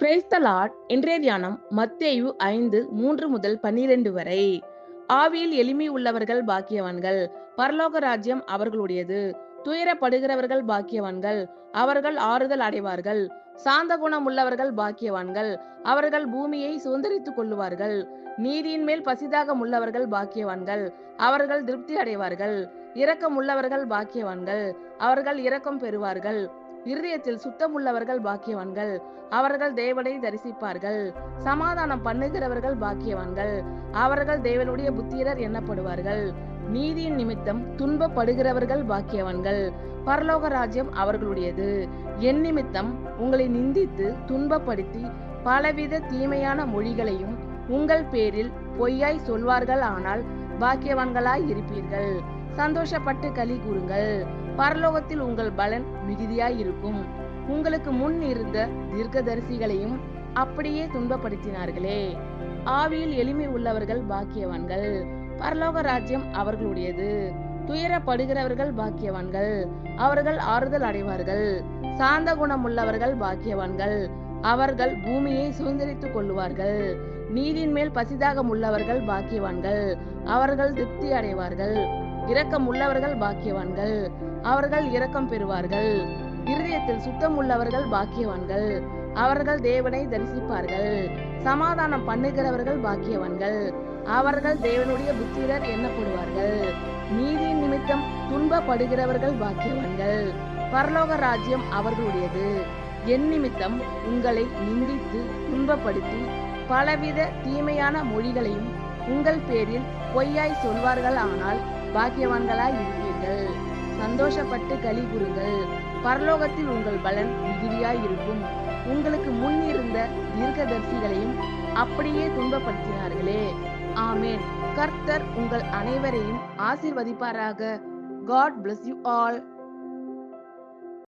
Praise the Lord. இன்றைய தியானம் மத்தேயு 5:3-12 வரை. ஆவியில் எளிமை உள்ளவர்கள் பாக்கியவான்கள், பரலோக ராஜ்யம் அவர்களுடையது. துயரப்படுகிறவர்கள் பாக்கியவான்கள், அவர்கள் ஆறுதல் அடைவார்கள். சாந்த குணம் உள்ளவர்கள் பாக்கியவான்கள், அவர்கள் பூமியை சுதந்தரித்துக் கொள்ளுவார்கள். நீதியின் மேல் பசிதாகம் உள்ளவர்கள் பாக்கியவான்கள், அவர்கள் திருப்தி அடைவார்கள். இரக்கம் உள்ளவர்கள் பாக்கியவான்கள், அவர்கள் இரக்கம் பெறுவார்கள். இருதயத்தில் சுத்தம் உள்ளவர்கள் பாக்கியவான்கள், அவர்கள் தேவனை தரிசிப்பார்கள். சமாதானம் பண்ணுகிறவர்கள் பாக்கியவான்கள், அவர்கள் தேவனுடைய புத்திரர் எண்ணப்படுவார்கள். நீதியின் நிமித்தம் துன்பப்படுகிறவர்கள் பாக்கியவான்கள், பரலோக ராஜ்யம் அவர்களுடையது. என் நிமித்தம் உங்களை நிந்தித்து துன்பப்படுத்தி பலவித தீமையான மொழிகளையும் உங்கள் பேரில் பொய்யாய் சொல்வார்கள், ஆனால் பாக்கியவான்களாய் இருப்பீர்கள். சந்தோஷப்பட்டு களி கூறுங்கள், பரலோகத்தில் உங்கள் பலன் மிகுதியாய் இருக்கும். உங்களுக்கு முன் இருந்த தீர்க்கதரிசிகளையும் அப்படியே துன்பப்படுத்தினார்களே. ஆவியில் எளிமை உள்ளவர்கள் பாக்கியவான்கள், பரலோக ராஜ்யம் அவர்களுடையது. துயரப்படுகிறவர்கள் பாக்கியவான்கள், அவர்கள் ஆறுதல் அடைவார்கள். சாந்த குணம் உள்ளவர்கள் பாக்கியவான்கள், அவர்கள் பூமியை சுதந்தரித்துக் கொள்ளுவார்கள். நீதியின் மேல் பசிதாகம் உள்ளவர்கள் பாக்கியவான்கள், அவர்கள் திருப்தி அடைவார்கள். இரக்கம் உள்ளவர்கள் பாக்கியவான்கள், அவர்கள் இரக்கம் பெறுவார்கள். இருதயத்தில் சுத்தம் உள்ளவர்கள் பாக்கியவான்கள், அவர்கள் தேவனை தரிசிப்பார்கள். சமாதானம் பண்ணுகிறவர்கள் பாக்கியவான்கள், அவர்கள் தேவனுடைய புத்திரர் எண்ணப்படுவார்கள். நீதியின் நிமித்தம் துன்பப்படுகிறவர்கள் பாக்கியவான்கள், பரலோக ராஜ்யம் அவர்களுடையது. என் நிமித்தம் உங்களை நிந்தித்து துன்பப்படுத்தி பலவித தீமையான மொழிகளையும் உங்கள் பேரில் பொய்யாய் சொல்வார்கள், ஆனால் பாக்கியவான்களாய் இருப்பீர்கள். சந்தோஷப்பட்டு களி கூறுங்கள், பரலோகத்தில் உங்கள் பலன் மிகுதியாய் இருக்கும். உங்களுக்கு முன் இருந்த தீர்க்கதரிசிகளையும் அப்படியே துன்பப்படுத்தினார்களே. ஆமேன். கர்த்தர் உங்கள் அனைவரையும் ஆசீர்வதிப்பாராக. God bless you all.